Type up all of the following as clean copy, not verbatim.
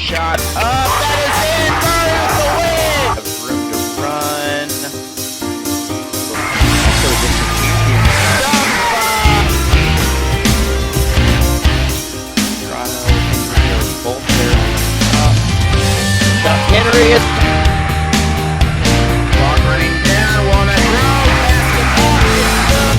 shot up. That is in. Burns the win. Have room to run. Also, Dixon champion. Toronto both there. Henry is long running down. Walnut Grove. Basketball is good.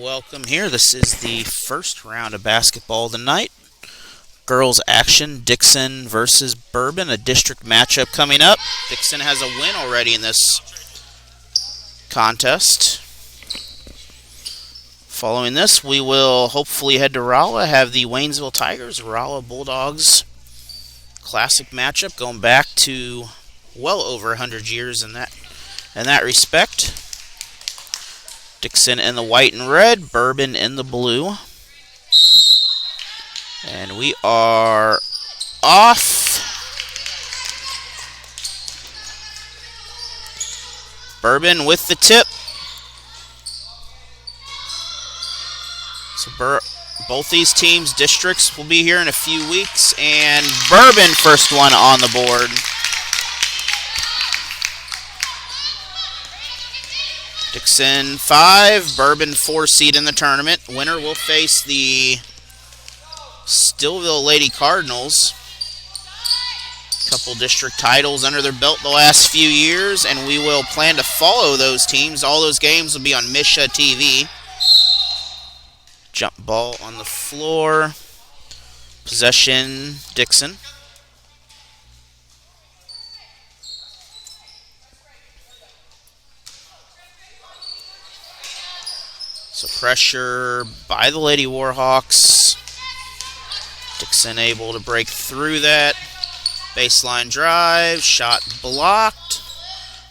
Welcome here. This is the first round of basketball of the night. Girls action, DIxon versus Bourbon, a district matchup coming up. DIxon has a win already in this contest. Following this, we will hopefully head to Rolla, have the Waynesville Tigers, Rolla Bulldogs classic matchup going back to well over 100 years in that respect. DIxon in the white and red, Bourbon in the blue. And we are off. Bourbon with the tip. So both these teams, districts, will be here in a few weeks. And Bourbon first one on the board. DIxon 5, Bourbon 4 seed in the tournament. Winner will face the Stillville Lady Cardinals. Couple district titles under their belt the last few years, and we will plan to follow those teams. All those games will be on MSHSAA TV. Jump ball on the floor. Possession, DIxon. So pressure by the Lady Warhawks. DIxon able to break through that. Baseline drive, shot blocked.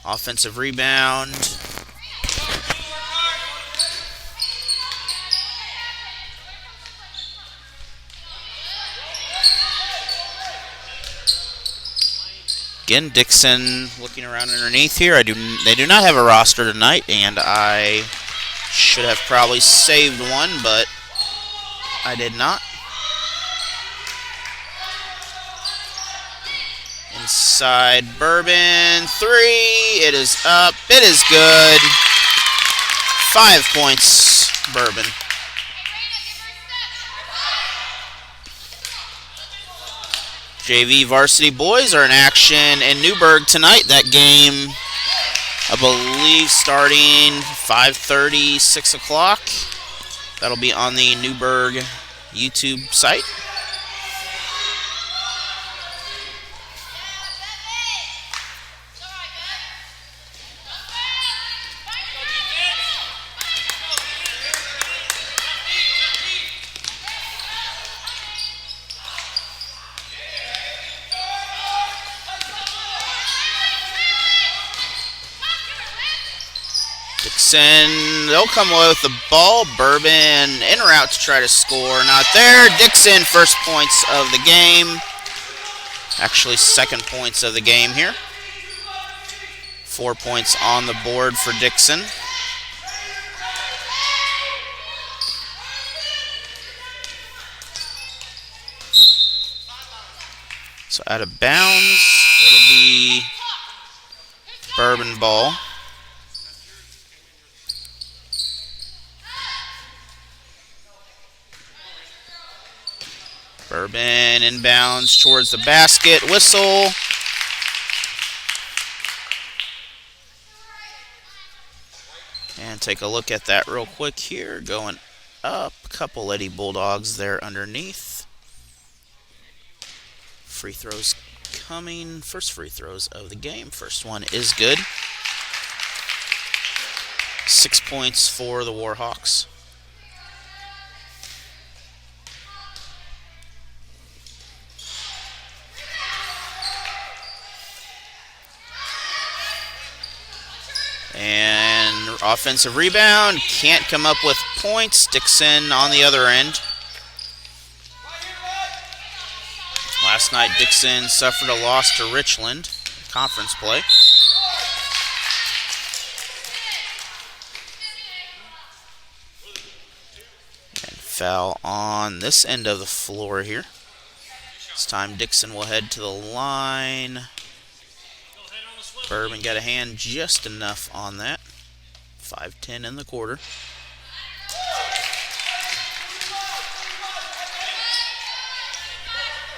Offensive rebound. Again, DIxon looking around underneath here. They do not have a roster tonight, and I should have probably saved one, but I did not. Inside Bourbon, 3. It is up. It is good. 5 points, Bourbon. JV varsity boys are in action in Newburgh tonight. That game, I believe, starting 5:30, 6 o'clock. That'll be on the Newburgh YouTube site. DIxon, they'll come away with the ball. Bourbon en route to try to score. Not there. DIxon, first points of the game. Actually, second points of the game here. 4 points on the board for DIxon. So out of bounds, it'll be Bourbon ball. Bourbon inbounds towards the basket. Whistle. And take a look at that real quick here. Going up. A couple Lady Bulldogs there underneath. Free throws coming. First free throws of the game. First one is good. 6 points for the Warhawks. And offensive rebound. Can't come up with points. DIxon on the other end. Last night, DIxon suffered a loss to Richland. Conference play. And foul on this end of the floor here. This time, DIxon will head to the line. Bourbon got a hand just enough on that. 5-10 in the quarter.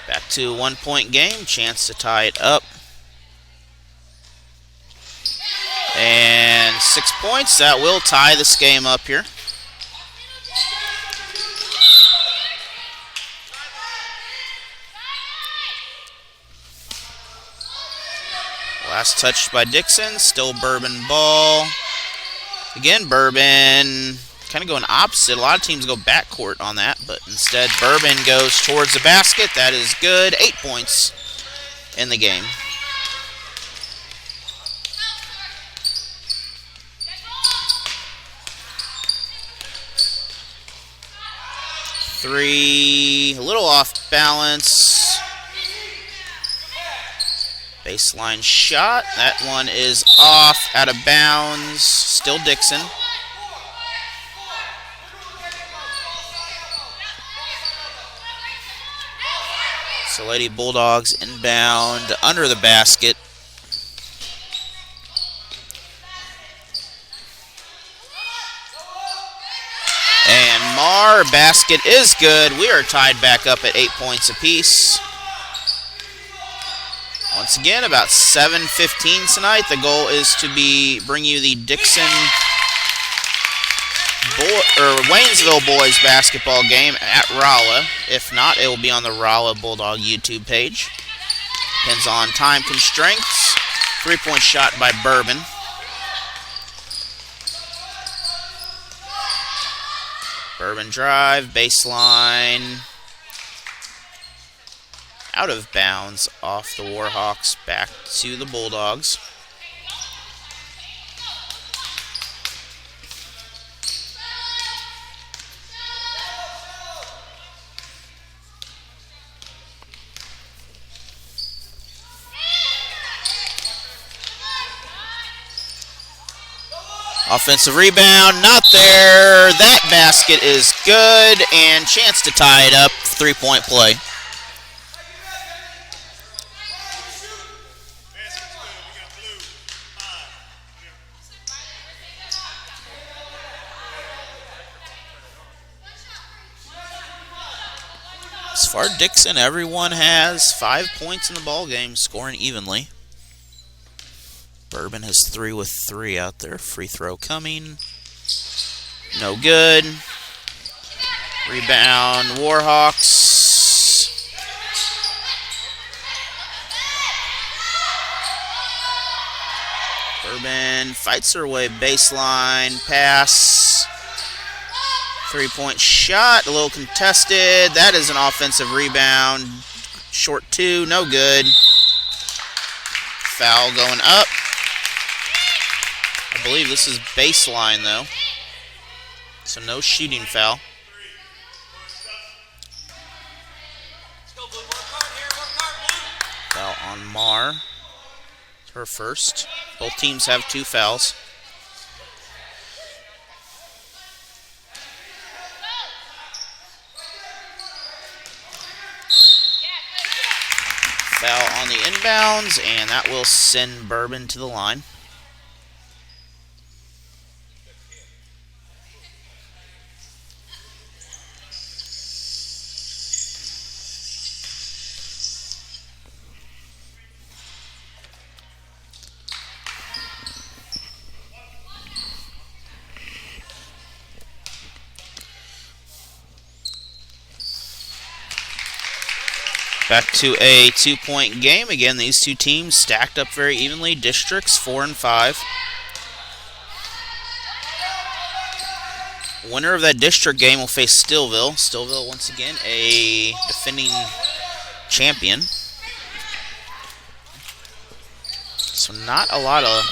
Back to a 1-point game. Chance to tie it up. And 6 points. That will tie this game up here. Last touch by DIxon, still Bourbon ball. Again, Bourbon kind of going opposite. A lot of teams go backcourt on that, but instead Bourbon goes towards the basket. That is good. 8 points in the game. Three, a little off balance. Baseline shot. That one is off, out of bounds. Still DIxon. So Lady Bulldogs inbound under the basket. And Marr, basket is good. We are tied back up at 8 points apiece. Once again, about 7:15 tonight. The goal is to bring you the DIxon Waynesville boys basketball game at Rolla. If not, it will be on the Rolla Bulldog YouTube page. Depends on time constraints. 3-point shot by Bourbon. Bourbon drive, baseline. Out of bounds off the Warhawks, back to the Bulldogs. Offensive rebound, not there. That basket is good, and chance to tie it up. 3-point play. As far as DIxon, everyone has 5 points in the ball game, scoring evenly. Bourbon has 3 with 3 out there. Free throw coming. No good. Rebound, Warhawks. Bourbon fights her way baseline. Pass. 3-point shot. A little contested. That is an offensive rebound. Short 2. No good. Foul going up. I believe this is baseline, though. So no shooting foul. Foul on Marr. Her first. Both teams have 2 fouls. Foul on the inbounds, and that will send Bourbon to the line. Back to a 2-point game. Again, these two teams stacked up very evenly. Districts 4 and 5. Winner of that district game will face Stillville. Stillville, once again, a defending champion. So not a lot of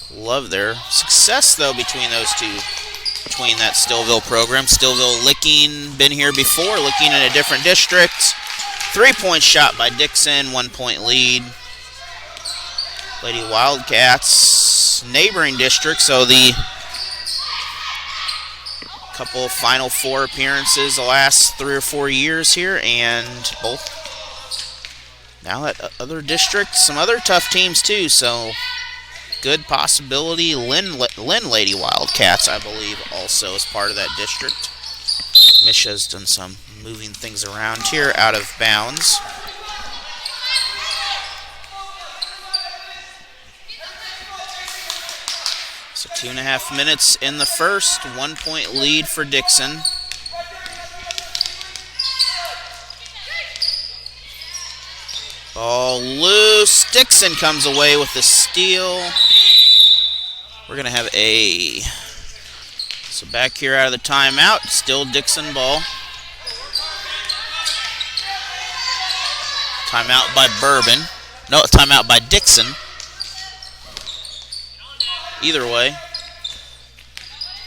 love there. Success, though, between those two, between that Stillville program. Stillville Licking, been here before, Licking in a different district. 3-point shot by DIxon, 1-point lead. Lady Wildcats, neighboring district, so the couple Final Four appearances the last 3 or 4 years here, and both now that other district, some other tough teams too, so good possibility. Lynn Lady Wildcats, I believe, also is part of that district. Misha's done some moving things around here, out of bounds. So 2.5 minutes in the first, 1-point lead for DIxon. Ball loose. DIxon comes away with the steal. We're going to have so back here out of the timeout, still DIxon ball. Timeout by Bourbon. No, timeout by DIxon. Either way,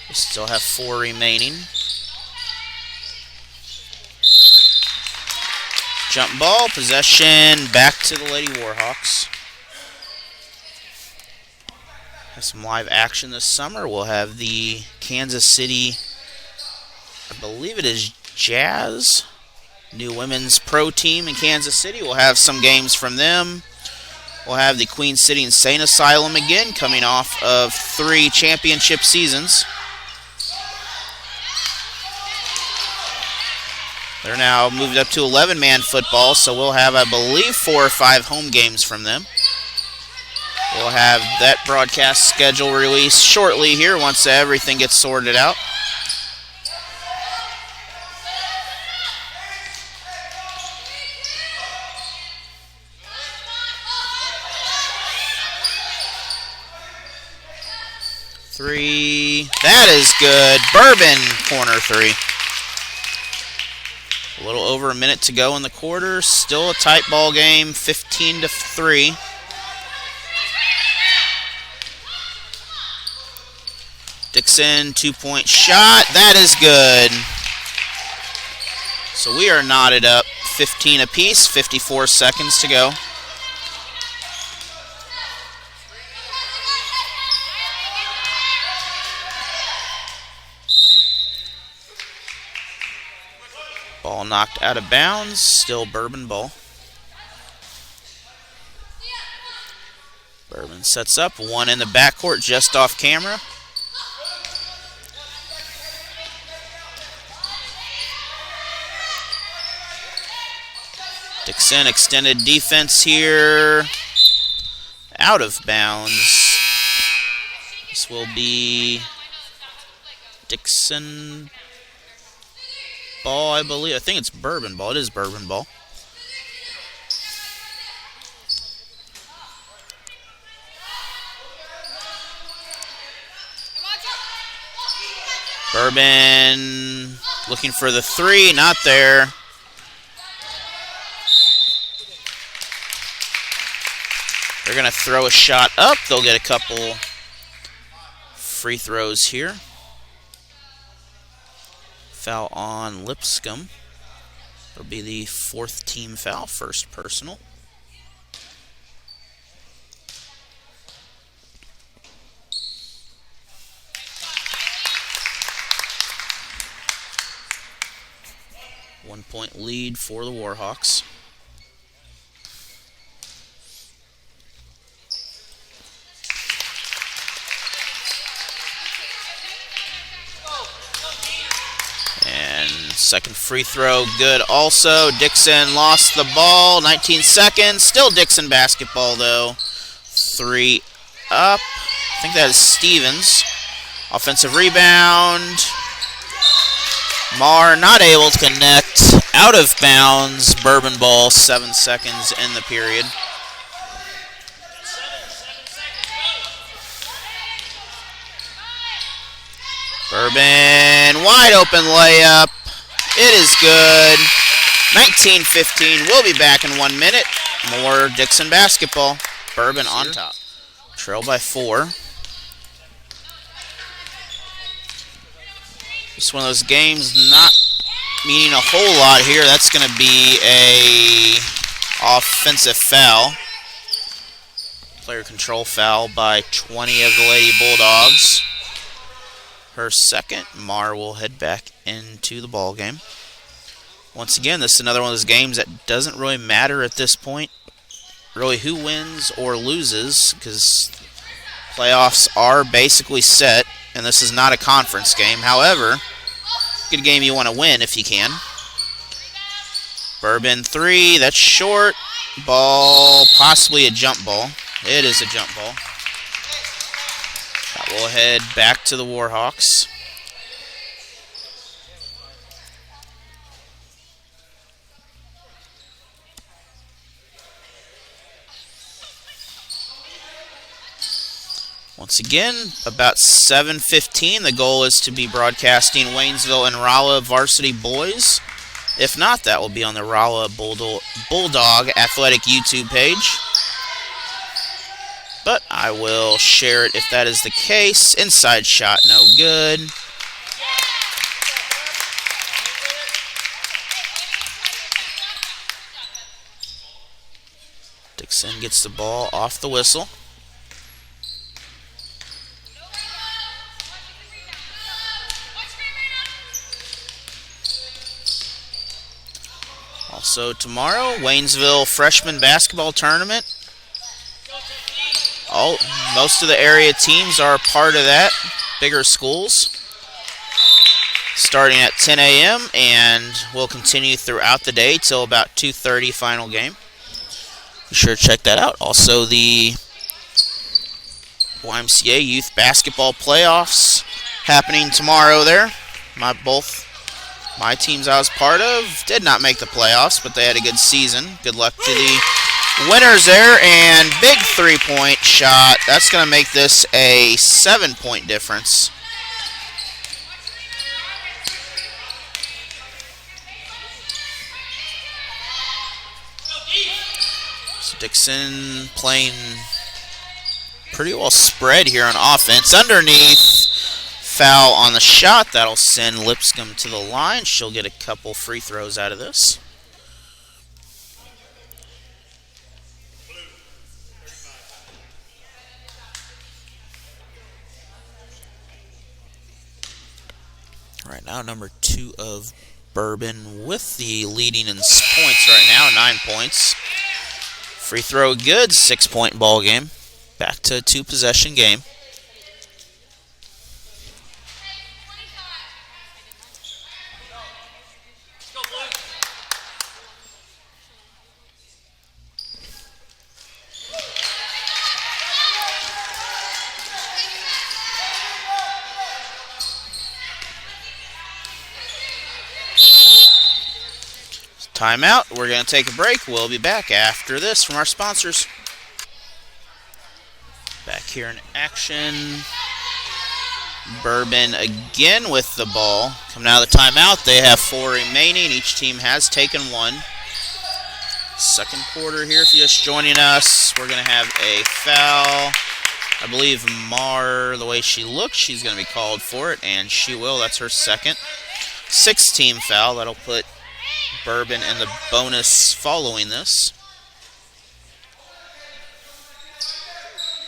we still have 4 remaining. Jump ball, possession, back to the Lady Warhawks. Have some live action this summer. We'll have the Kansas City, I believe it is Jazz, new women's pro team in Kansas City. We'll have some games from them. We'll have the Queen City Insane Asylum again, coming off of 3 championship seasons. They're now moved up to 11-man football, so we'll have, I believe, 4 or 5 home games from them. We'll have that broadcast schedule released shortly here once everything gets sorted out. Three. That is good. Bourbon, corner 3. A little over a minute to go in the quarter. Still a tight ball game, 15-3. DIxon, 2-point shot. That is good. So we are knotted up 15 apiece, 54 seconds to go. Ball knocked out of bounds, still Bourbon ball. Bourbon sets up, 1 in the backcourt, just off camera. DIxon extended defense here, out of bounds. This will be DIxon ball, I believe. I think it's Bourbon ball. It is Bourbon ball. Bourbon looking for the 3, not there. They're going to throw a shot up. They'll get a couple free throws here. Foul on Lipscomb. It'll be the 4th team foul, first personal. One-point lead for the Warhawks. Second free throw, good also. DIxon lost the ball, 19 seconds. Still DIxon basketball, though. 3 up. I think that is Stevens. Offensive rebound. Marr not able to connect. Out of bounds. Bourbon ball. 7 seconds in the period. Bourbon, wide open layup. It is good. 19-15. We'll be back in 1 minute. More DIxon basketball. Bourbon on top. Trail by 4. Just one of those games not meaning a whole lot here. That's going to be a offensive foul. Player control foul by 20 of the Lady Bulldogs. Her second. Marr will head back into the ball game. Once again, this is another one of those games that doesn't really matter at this point. Really who wins or loses, because playoffs are basically set, and this is not a conference game. However, good game you want to win if you can. Bourbon 3, that's short. Ball, possibly a jump ball. It is a jump ball. That will head back to the Warhawks. Once again, about 7:15. The goal is to be broadcasting Waynesville and Rolla Varsity boys. If not, that will be on the Rolla Bulldog Athletic YouTube page. But I will share it if that is the case. Inside shot, no good. DIxon gets the ball off the whistle. Also tomorrow, Waynesville freshman basketball tournament. Most of the area teams are part of that. Bigger schools. Starting at 10 a.m. and will continue throughout the day till about 2:30 final game. Be sure to check that out. Also the YMCA Youth Basketball Playoffs happening tomorrow there. My teams I was part of did not make the playoffs, but they had a good season. Good luck to the winners there, and big three-point shot. That's going to make this a 7-point difference. So DIxon playing pretty well spread here on offense. Underneath, foul on the shot. That'll send Lipscomb to the line. She'll get a couple free throws out of this. Right now, number 2 of Bourbon with the leading in points right now, 9 points. Free throw good, 6-point ball game. Back to a 2-possession game. Timeout. We're going to take a break. We'll be back after this from our sponsors. Back here in action. Bourbon again with the ball. Coming out of the timeout, they have 4 remaining. Each team has taken 1. Second quarter here, if you're just joining us. We're going to have a foul. I believe Marr, the way she looks, she's going to be called for it, and she will. That's her second. 6-team foul. That'll put Bourbon in the bonus following this.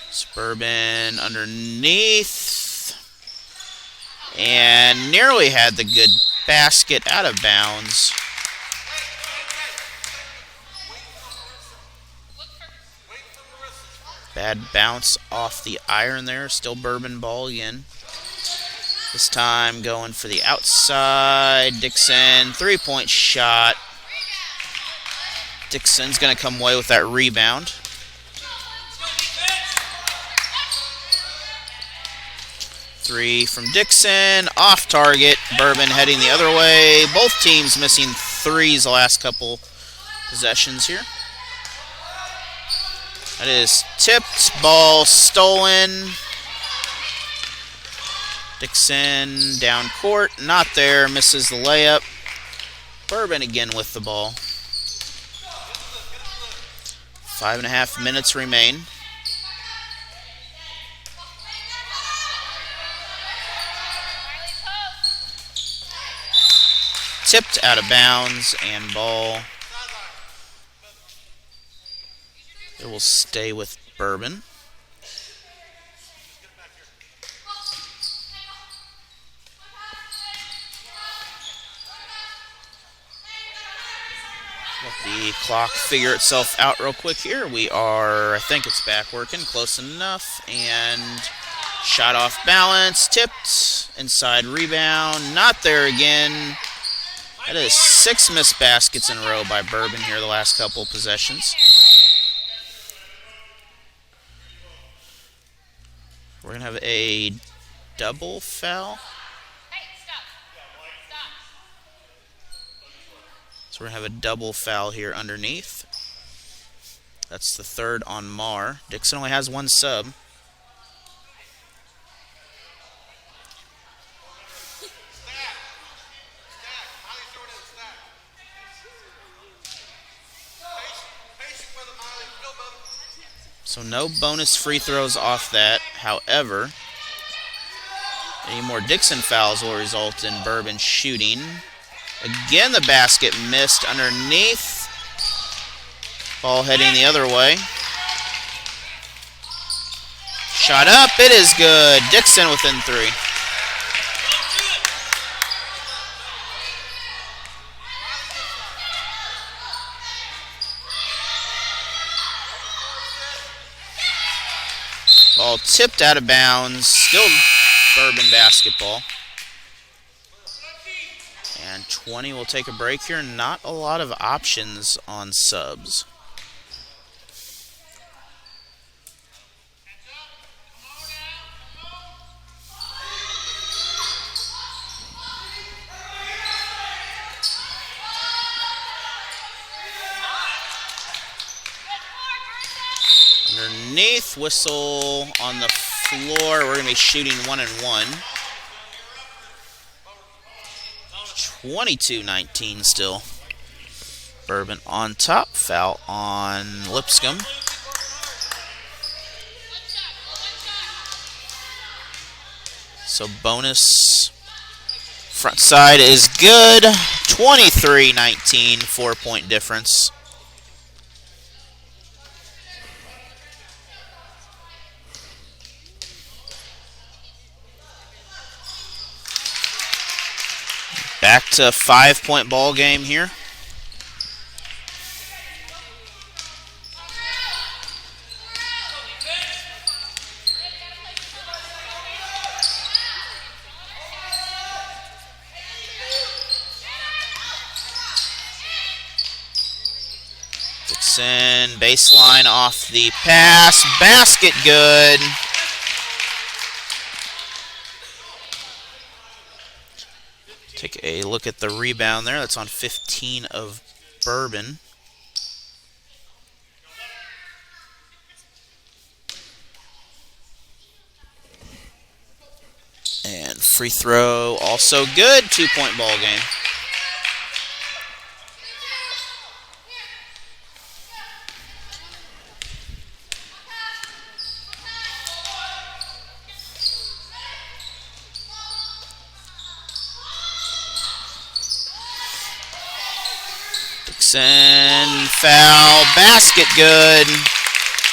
It's Bourbon underneath. And nearly had the good basket, out of bounds. Bad bounce off the iron there. Still Bourbon ball again. This time going for the outside. DIxon, 3-point shot. DIxon's going to come away with that rebound. Three from DIxon, off target. Bourbon heading the other way. Both teams missing threes the last couple possessions here. That is tipped, ball stolen. DIxon down court, not there, misses the layup. Bourbon again with the ball. 5.5 minutes remain. Tipped out of bounds and ball. It will stay with Bourbon. Let the clock figure itself out real quick here. We are, I think it's back working, close enough. And shot off balance, tipped, inside rebound, not there again. That is 6 missed baskets in a row by Bourbon here the last couple possessions. We're going to have a double foul. So we're going to have a double foul here underneath. That's the third on Mar. DIxon only has 1 sub. So no bonus free throws off that. However, any more DIxon fouls will result in Bourbon shooting. Again, the basket missed underneath. Ball heading the other way. Shot up, it is good. DIxon within 3. Ball tipped out of bounds. Still Bourbon basketball. And 20 will take a break here. Not a lot of options on subs. Underneath, whistle on the floor. We're going to be shooting 1 and 1. 22-19 still. Bourbon on top. Foul on Lipscomb. So bonus front side is good. 23-19, 4-point difference. Back to 5-point ball game here. DIxon baseline off the pass. Basket good. Take a look at the rebound there. That's on 15 of Bourbon. And free throw also good. 2-point ball game. DIxon foul, basket good.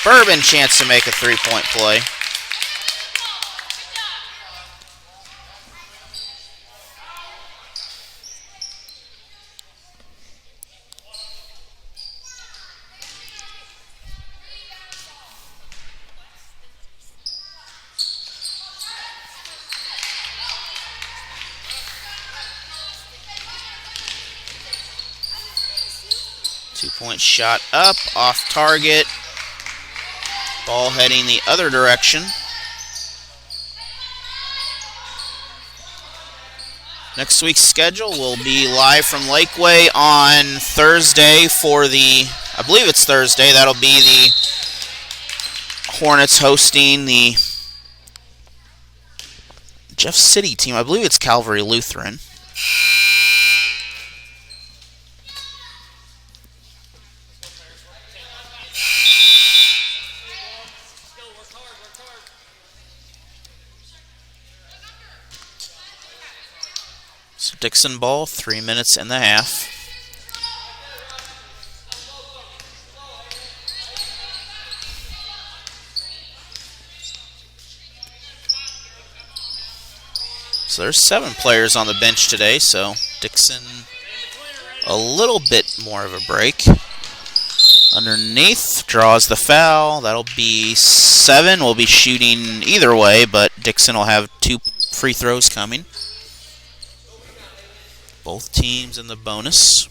Bourbon chance to make a 3-point play. Two-point shot up, off target. Ball heading the other direction. Next week's schedule will be live from Lakeway on Thursday for the, I believe it's Thursday, that'll be the Hornets hosting the Jeff City team. I believe it's Calvary Lutheran. So DIxon ball, 3 minutes and a half. So there's 7 players on the bench today, so DIxon a little bit more of a break. Underneath, draws the foul. That'll be 7. We'll be shooting either way, but DIxon will have 2 free throws coming. Both teams in the bonus.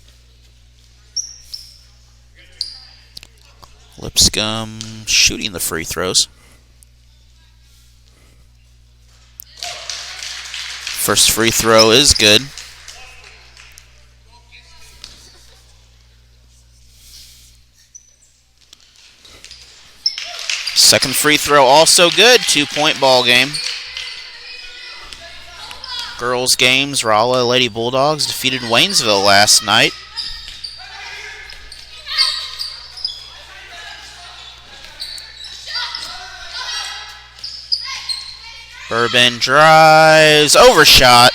Lipscomb shooting the free throws. First free throw is good. Second free throw also good. 2-point ball game. Girls games, Rolla Lady Bulldogs defeated Waynesville last night. Bourbon drives, overshot.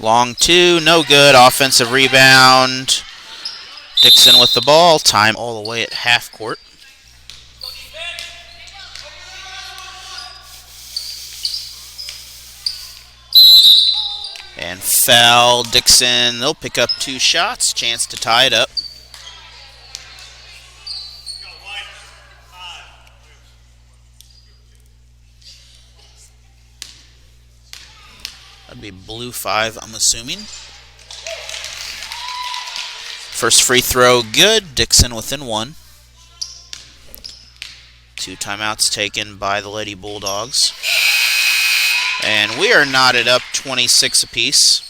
Long 2, no good. Offensive rebound. DIxon with the ball. Time all the way at half court. And foul. DIxon, they'll pick up 2 shots. Chance to tie it up. That'd be blue 5, I'm assuming. First free throw good. DIxon within 1. 2 timeouts taken by the Lady Bulldogs. And we are knotted up 26 apiece.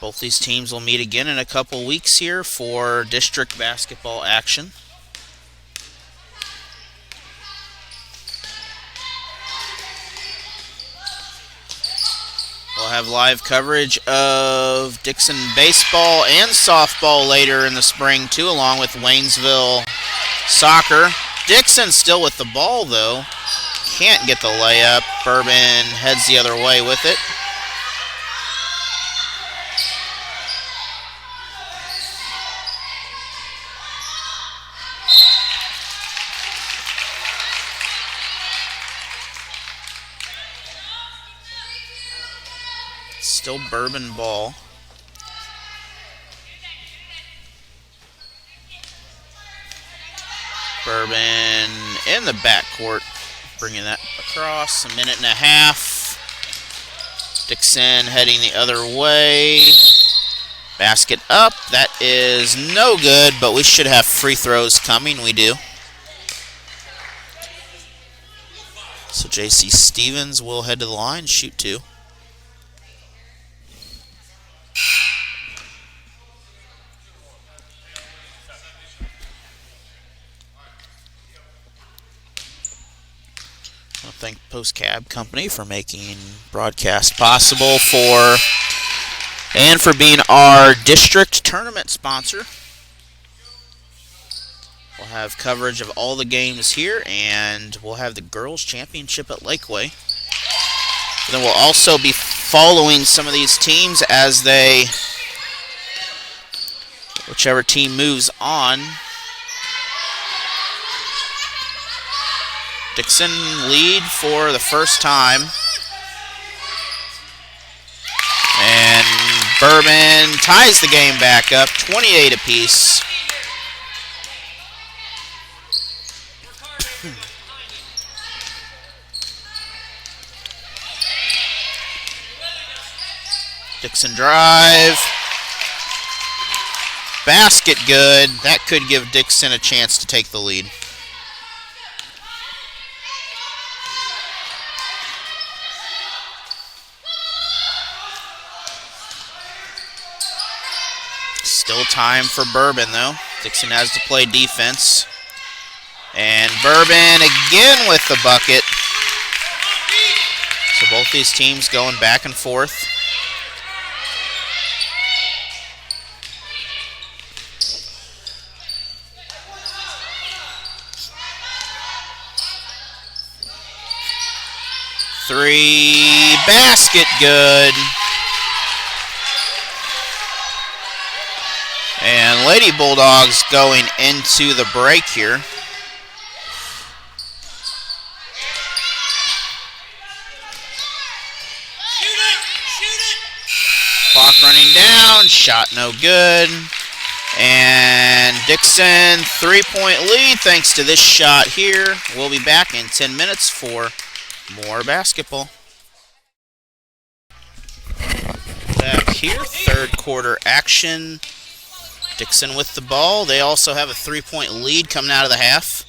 Both these teams will meet again in a couple weeks here for district basketball action. We'll have live coverage of DIxon baseball and softball later in the spring too, along with Waynesville soccer. DIxon still with the ball though. Can't get the layup. Bourbon heads the other way with it. Still Bourbon ball. Bourbon in the backcourt, bringing that across. 1.5 minutes. DIxon heading the other way. Basket up. That is no good, but we should have free throws coming. We do. So J.C. Stevens will head to the line, shoot 2. I want to thank Post Cab Company for making broadcast possible and for being our district tournament sponsor. We'll have coverage of all the games here, and we'll have the girls' championship at Lakeway. And then we'll also be following some of these teams as whichever team moves on. DIxon lead for the first time. And Bourbon ties the game back up, 28 apiece. DIxon drive. Basket good. That could give DIxon a chance to take the lead. Still time for Bourbon, though. DIxon has to play defense. And Bourbon again with the bucket. So both these teams going back and forth. Three, basket good. And Lady Bulldogs going into the break here. Clock running down, shot no good. And DIxon, 3-point lead thanks to this shot here. We'll be back in 10 minutes for more basketball. Back here, third quarter action. DIxon with the ball. They also have a 3-point lead coming out of the half.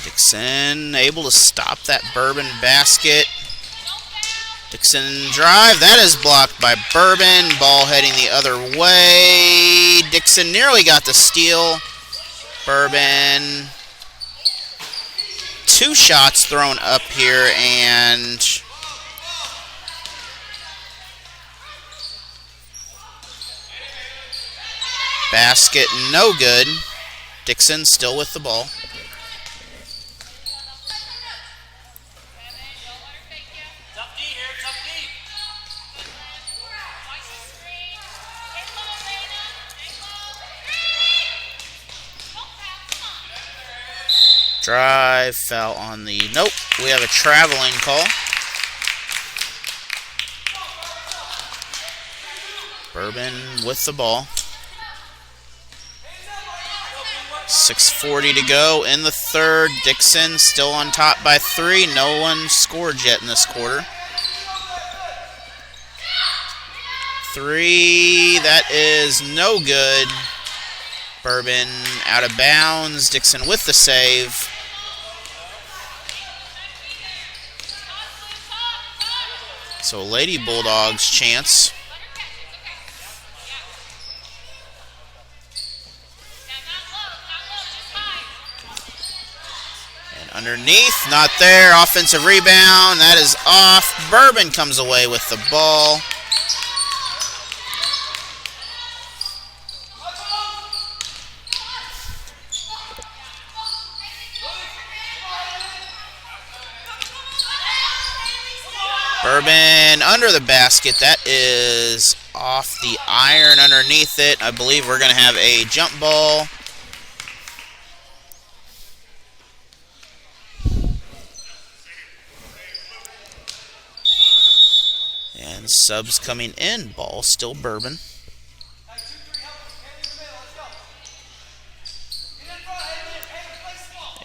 DIxon able to stop that Bourbon basket. DIxon drive, that is blocked by Bourbon. Ball heading the other way. DIxon nearly got the steal. Bourbon. 2 shots thrown up here, and basket no good. DIxon still with the ball. Drive, foul on the, nope, we have a traveling call. Bourbon with the ball. 6:40 to go in the third. DIxon still on top by 3. No one scored yet in this quarter. 3, that is no good. Bourbon out of bounds. DIxon with the save. So Lady Bulldogs chance. And underneath, not there. Offensive rebound. That is off. Bourbon comes away with the ball. Bourbon under the basket. That is off the iron underneath it. I believe we're going to have a jump ball. And subs coming in. Ball still Bourbon.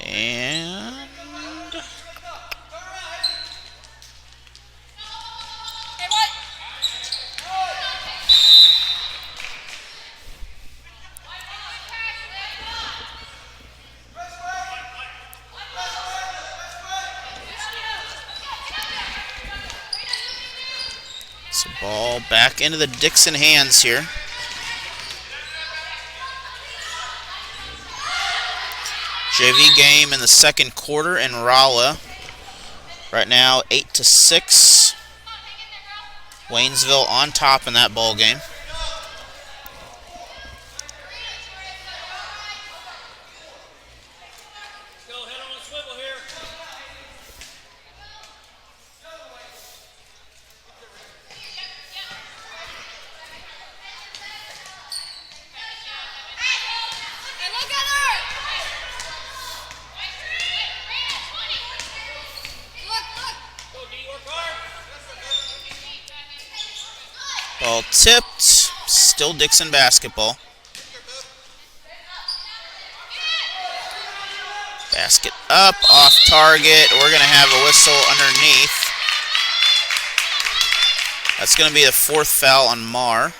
And so ball back into the DIxon hands here. JV game in the second quarter in Rolla. Right now 8-6. Waynesville on top in that ball game. Ball tipped. Still DIxon basketball. Basket up, off target. We're going to have a whistle underneath. That's going to be the 4th foul on Marr.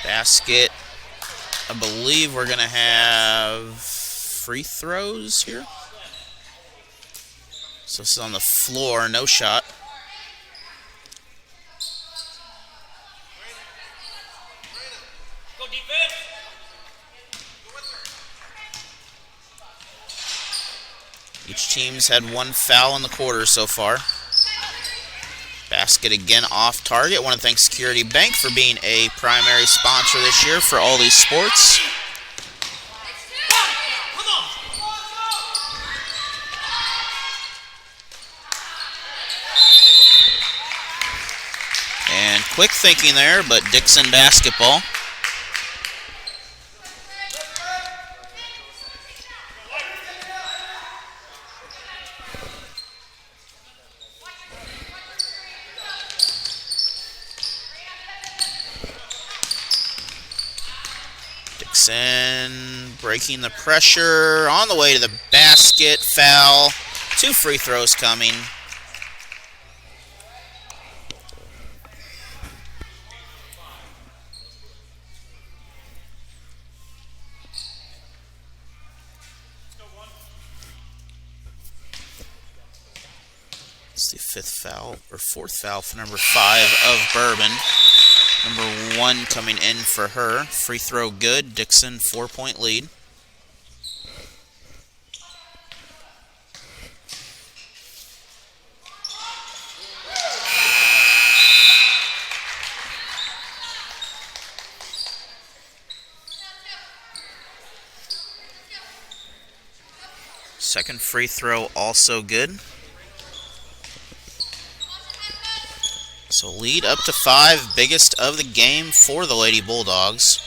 Basket. I believe we're going to have free throws here. So this is on the floor, no shot. Each team's had 1 foul in the quarter so far. Basket again off target. I want to thank Security Bank for being a primary sponsor this year for all these sports. And quick thinking there, but DIxon basketball. DIxon breaking the pressure on the way to the basket. Foul. 2 free throws coming. It's the 5th foul, or 4th foul for number 5 of Bourbon. Number 1 coming in for her. Free throw good. DIxon 4-point lead. Second free throw also good. So lead up to 5, biggest of the game for the Lady Bulldogs.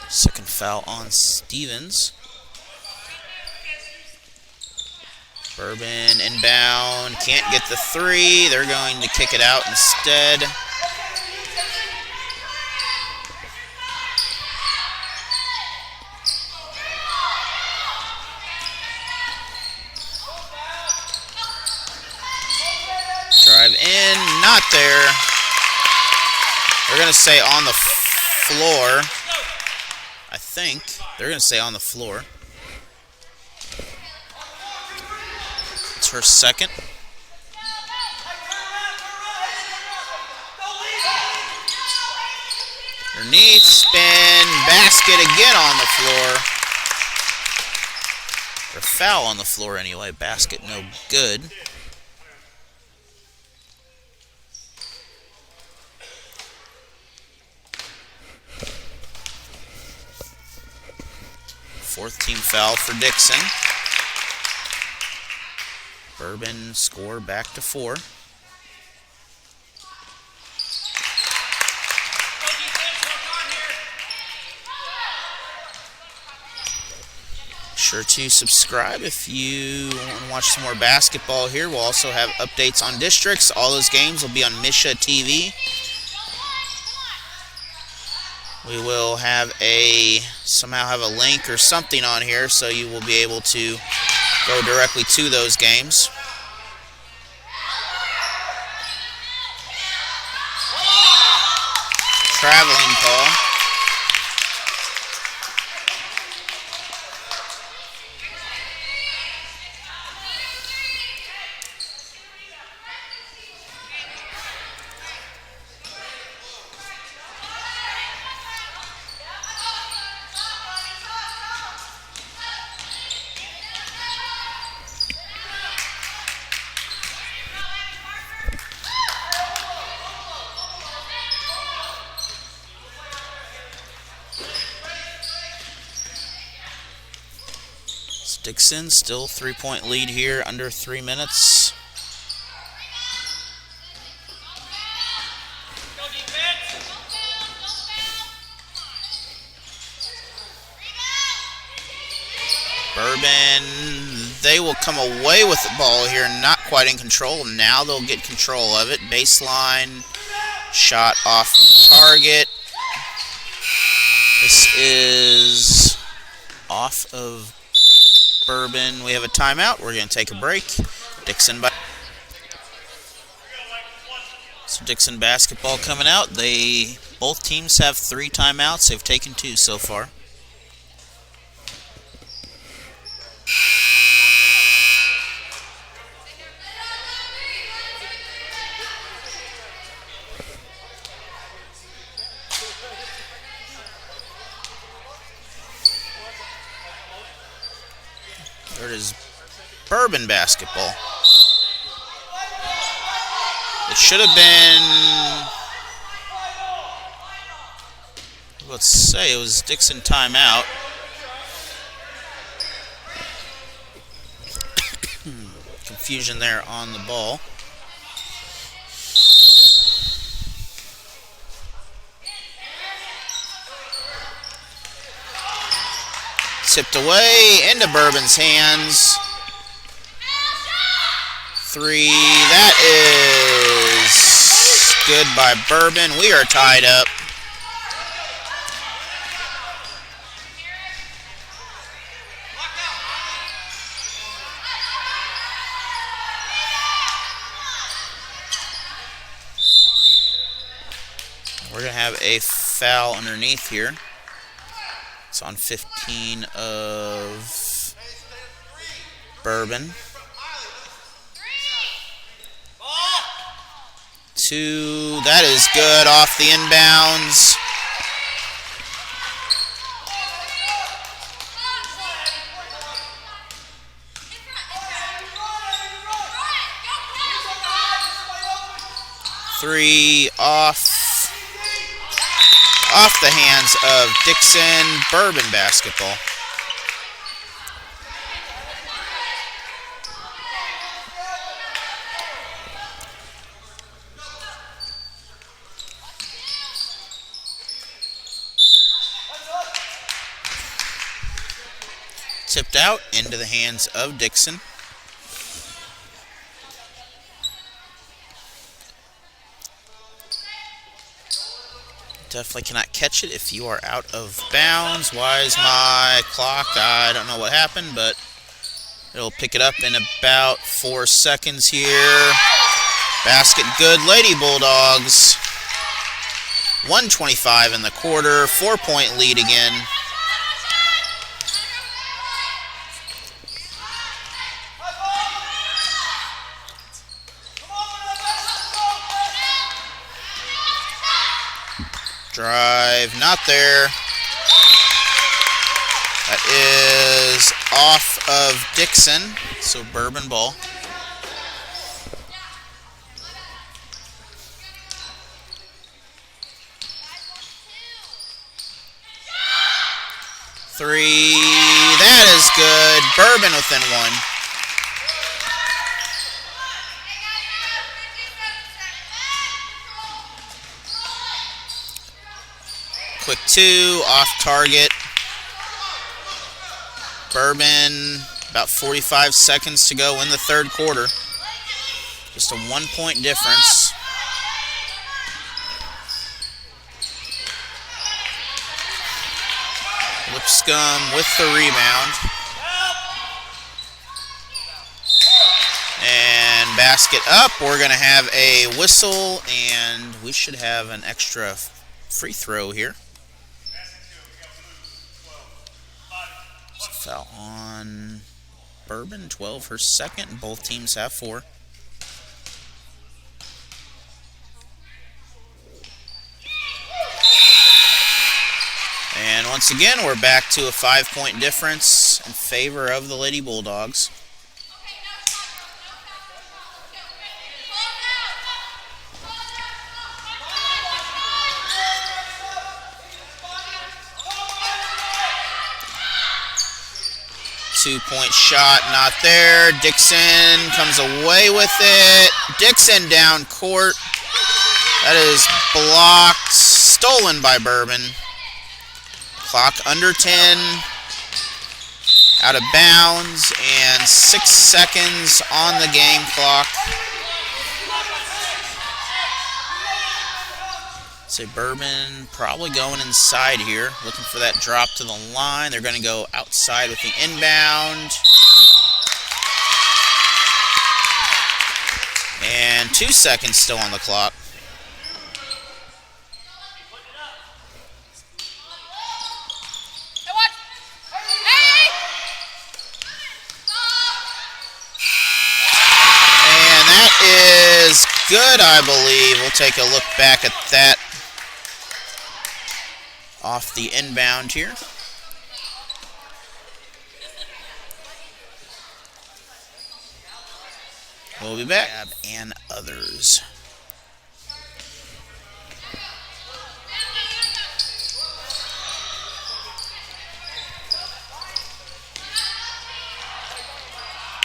Second foul on Stevens. Bourbon inbound, can't get the 3. They're going to kick it out instead. Drive in, not there. They're going to say on the floor. I think they're going to say on the floor. It's her second. Underneath, spin, basket again on the floor. Or foul on the floor anyway. Basket no good. Fourth team foul for DIxon. Bourbon score back to 4. Sure to subscribe if you want to watch some more basketball here. We'll also have updates on districts. All those games will be on MSHSAA TV. We will have somehow have a link or something on here so you will be able to go directly to those games. Traveling call. DIxon still 3-point lead here, under 3 minutes. Bourbon, they will come away with the ball here, not quite in control. Now they'll get control of it. Baseline, shot off target. This is off of Bourbon. We have a timeout. We're going to take a break. DIxon So DIxon basketball coming out. Both teams have 3 timeouts. They've taken 2 so far. There it is, Bourbon basketball. It should have been, let's say it was DIxon timeout. Confusion there on the ball. Tipped away into Bourbon's hands. 3, that is good by Bourbon. We are tied up. We're going to have a foul underneath here. It's on 15 of Bourbon. 2, that is good off the inbounds. Three off the hands of DIxon. Bourbon basketball. Tipped out into the hands of DIxon. Definitely cannot catch it if you are out of bounds. Why is my clock? I don't know what happened, but it'll pick it up in about 4 seconds here. Basket good, Lady Bulldogs. 1:25 in the quarter, 4-point lead again. Drive, not there. That is off of DIxon, so Bourbon ball. Three, that is good. Bourbon within 1. Quick 2, off target. Bourbon, about 45 seconds to go in the third quarter. Just a 1-point difference. Lipscomb with the rebound. And basket up. We're going to have a whistle, and we should have an extra free throw here. Foul on Bourbon, 12 her second. Both teams have 4. And once again, we're back to a 5-point difference in favor of the Lady Bulldogs. 2-point shot, not there. DIxon comes away with it. DIxon down court. That is blocked, stolen by Bourbon. Clock under 10. Out of bounds, and 6 seconds on the game clock. Say Bourbon probably going inside here, looking for that drop to the line. They're going to go outside with the inbound. And 2 seconds still on the clock. And that is good, I believe. We'll take a look back at that off the inbound here. We'll be back. And others.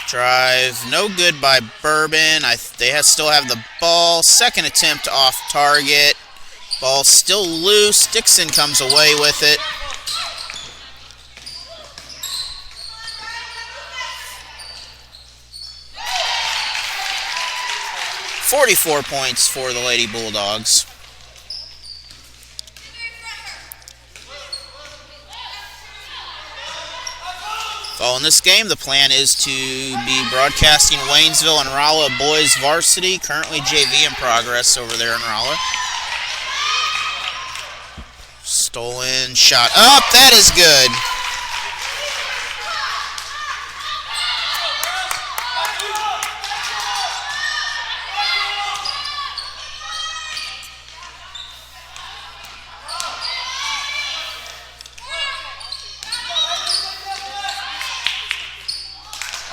Drive, no good by Bourbon. They still have the ball. Second attempt off target. Ball still loose. DIxon comes away with it. .44 points for the Lady Bulldogs. Following this game, the plan is to be broadcasting Waynesville and Rolla boys varsity. Currently JV in progress over there in Rolla. Stolen shot up. That is good.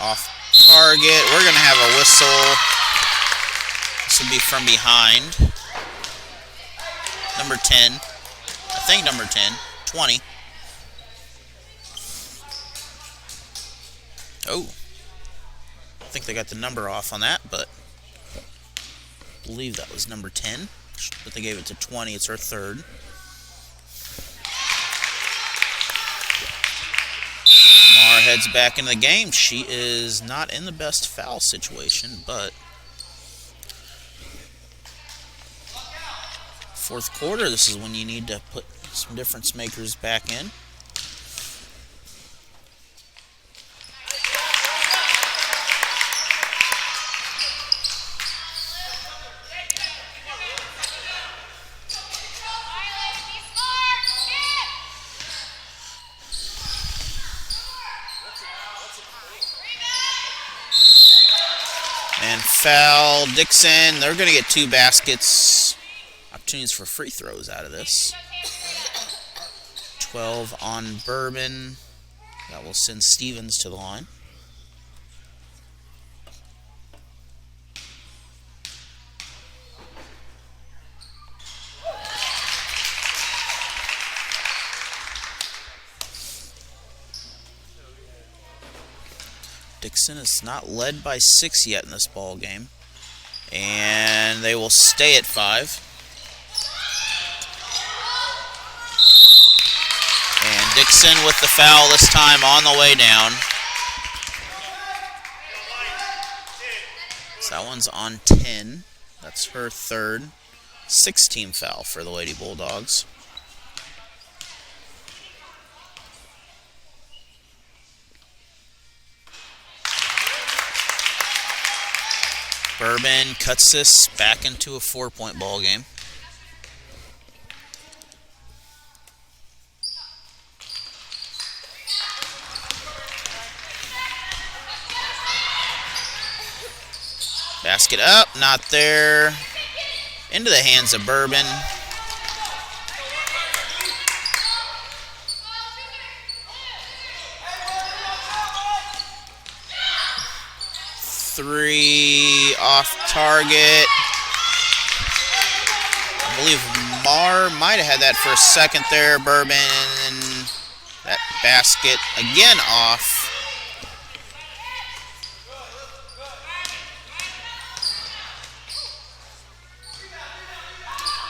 Off target. We're going to have a whistle. This will be from behind. Number 10. I think number 10. 20. Oh. I think they got the number off on that, but I believe that was number 10. But they gave it to 20. It's her third. Mar heads back into the game. She is not in the best foul situation, but fourth quarter, this is when you need to put some difference makers back in. And foul, DIxon. They're going to get 2 baskets. Opportunities for free throws out of this. 12 on Bourbon. That will send Stevens to the line. DIxon is not led by 6 yet in this ball game, and they will stay at 5. And DIxon with the foul this time on the way down. So that one's on 10. That's her third. 6-team foul for the Lady Bulldogs. Bourbon cuts this back into a 4-point ball game. Basket up, not there. Into the hands of Bourbon. Three off target. I believe Mar might have had that for a second there. Bourbon, and that basket again off.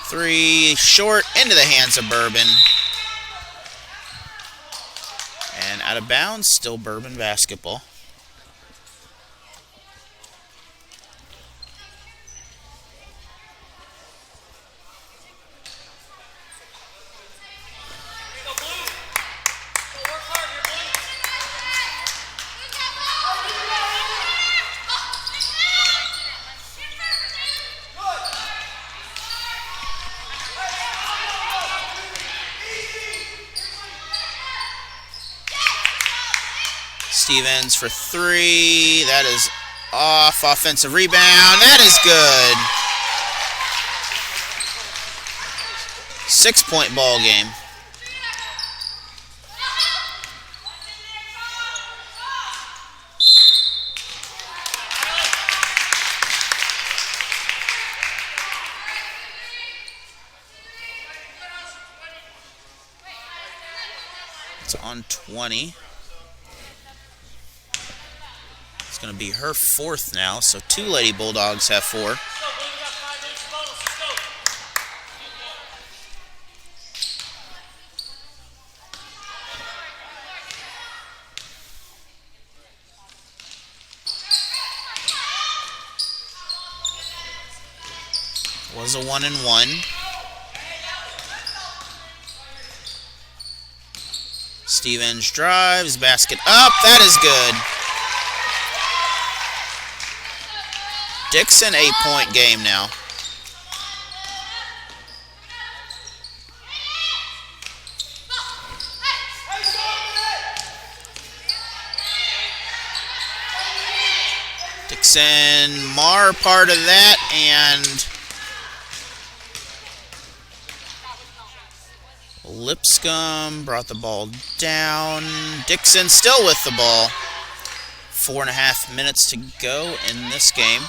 Three short, into the hands of Bourbon. And out of bounds, still Bourbon basketball. Stevens for three. That is off. Offensive rebound. That is good. 6-point ball game. It's on 20. It's going to be her fourth now, so two Lady Bulldogs have four. Was a 1-and-1. Stevens drives, basket up, that is good. DIxon 8-point game now. DIxon Mar part of that, and Lipscomb brought the ball down. DIxon still with the ball. 4.5 minutes to go in this game.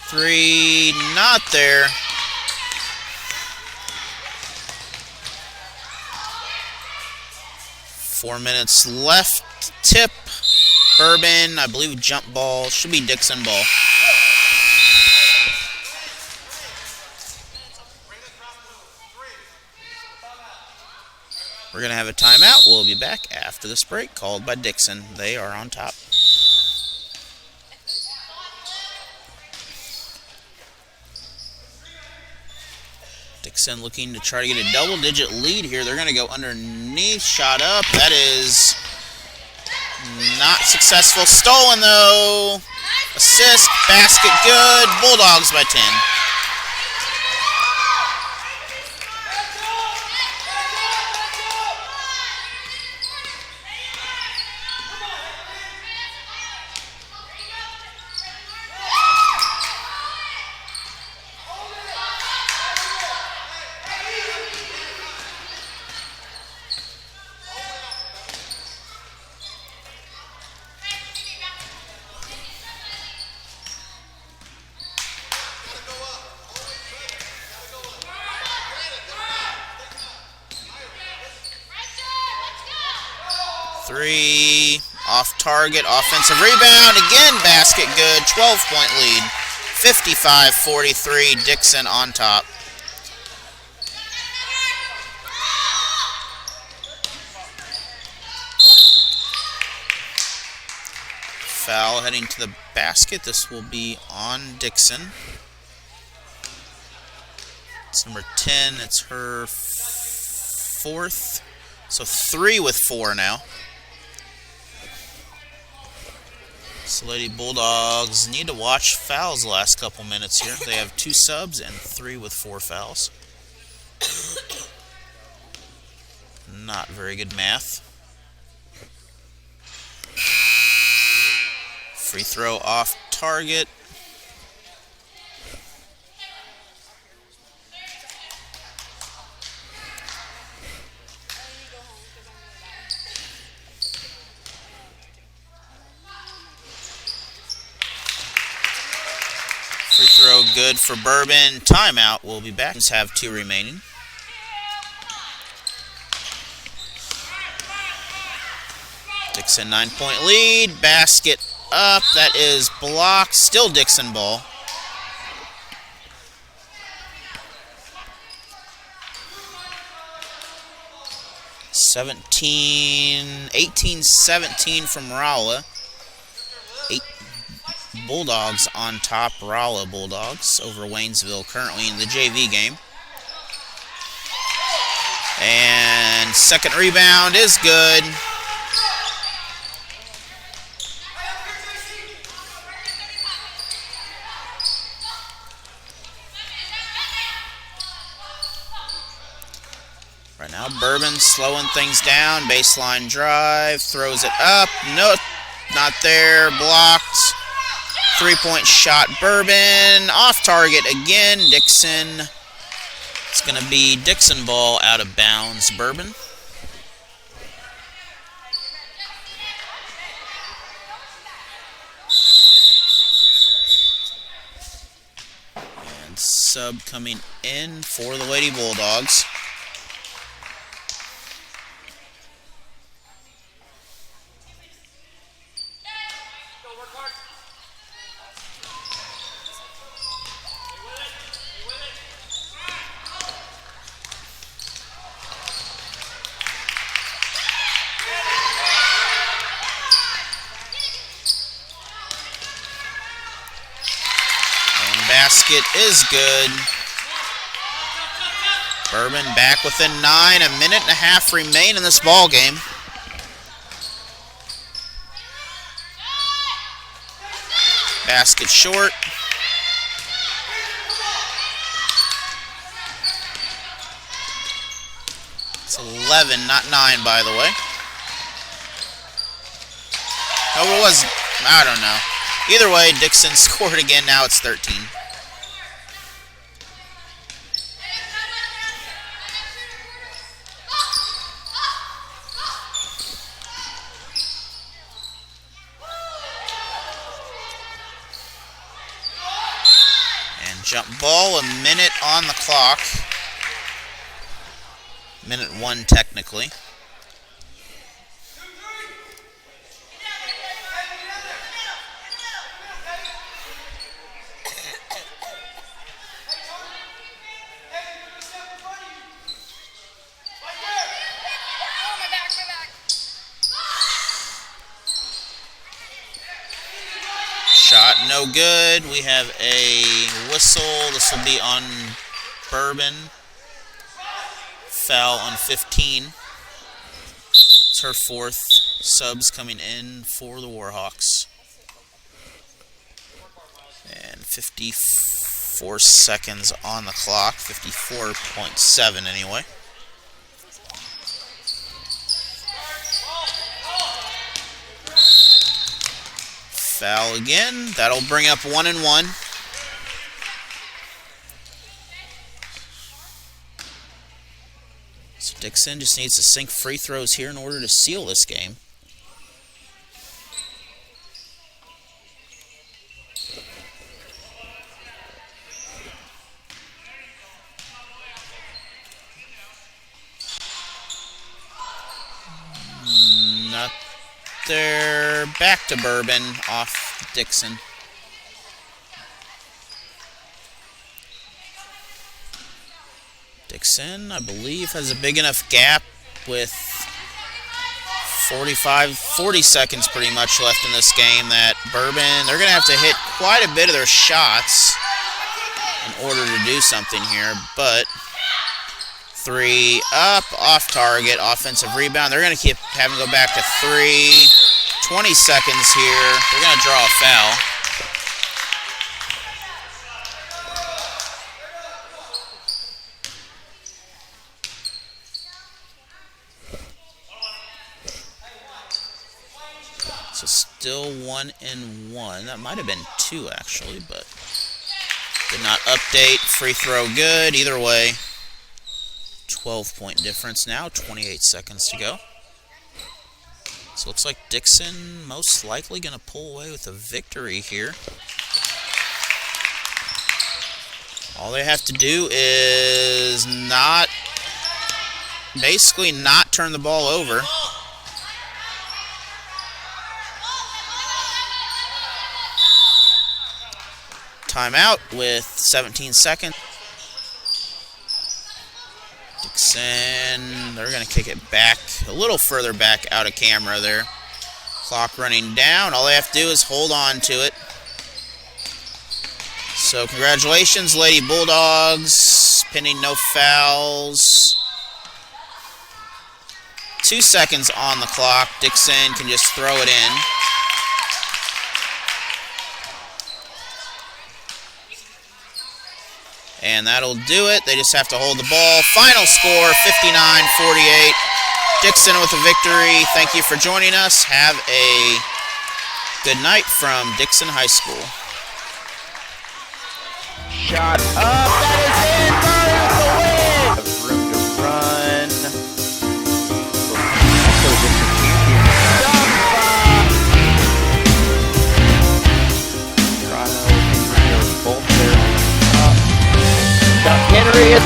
Three, not there. Four minutes left. Tip. Bourbon, I believe jump ball. Should be DIxon ball. We're going to have a timeout. We'll be back after this break called by DIxon. They are on top. DIxon looking to try to get a double-digit lead here. They're going to go underneath. Shot up. That is not successful. Stolen, though. Assist. Basket good. Bulldogs by 10. Three, off target, offensive rebound, again basket good, 12-point lead, 55-43, DIxon on top. Foul heading to the basket, this will be on DIxon. It's number 10, it's her fourth, so 3 with 4 now. So Lady Bulldogs need to watch fouls the last couple minutes here. They have 2 subs and 3 with 4 fouls. Not very good math. Free throw off target. good for Bourbon. Timeout. We'll be back. Have 2 remaining. DIxon 9-point lead. Basket up. That is blocked. Still DIxon ball. (18-17) from Rolla. 8 Bulldogs on top. Rolla Bulldogs over Waynesville currently in the JV game. And second rebound is good. Right now, Bourbon slowing things down. Baseline drive. Throws it up. No, not there. Blocked. 3-point shot, Bourbon. Off target again. DIxon. It's going to be DIxon ball out of bounds, Bourbon. And sub coming in for the Lady Bulldogs. Basket is good. Bourbon back within 9. A minute and a half remain in this ball game. Basket short. It's 11, not 9, by the way. Oh, it was, I don't know. Either way, DIxon scored again. Now it's 13. Jump ball, a minute on the clock. Minute 1 technically. Shot no good. We have a whistle. This will be on Bourbon. Foul on 15. It's her 4th. Subs coming in for the Warhawks. And 54 seconds on the clock. 54.7 anyway. Foul again. That'll bring up 1 and 1. So DIxon just needs to sink free throws here in order to seal this game. Not there. Back to Bourbon off DIxon. DIxon, I believe, has a big enough gap with 40 seconds pretty much left in this game that Bourbon, they're going to have to hit quite a bit of their shots in order to do something here, but 3 up, off target, offensive rebound. They're going to keep having to go back to 3. 20 seconds here. They're going to draw a foul. So still 1 and 1. That might have been 2 actually, but did not update. Free throw good. Either way, 12-point difference now. 28 seconds to go. So looks like DIxon most likely going to pull away with a victory here. All they have to do is basically not turn the ball over. Timeout with 17 seconds. DIxon, they're going to kick it back, a little further back out of camera there. Clock running down. All they have to do is hold on to it. So congratulations, Lady Bulldogs, pinning no fouls. 2 seconds on the clock. DIxon can just throw it in. And that'll do it. They just have to hold the ball. Final score, 59-48. DIxon with a victory. Thank you for joining us. Have a good night from DIxon High School. Shot up, that is in, Burns the win! Have room to run. Also district champion. Toronto, Henry are both there on top. Henry is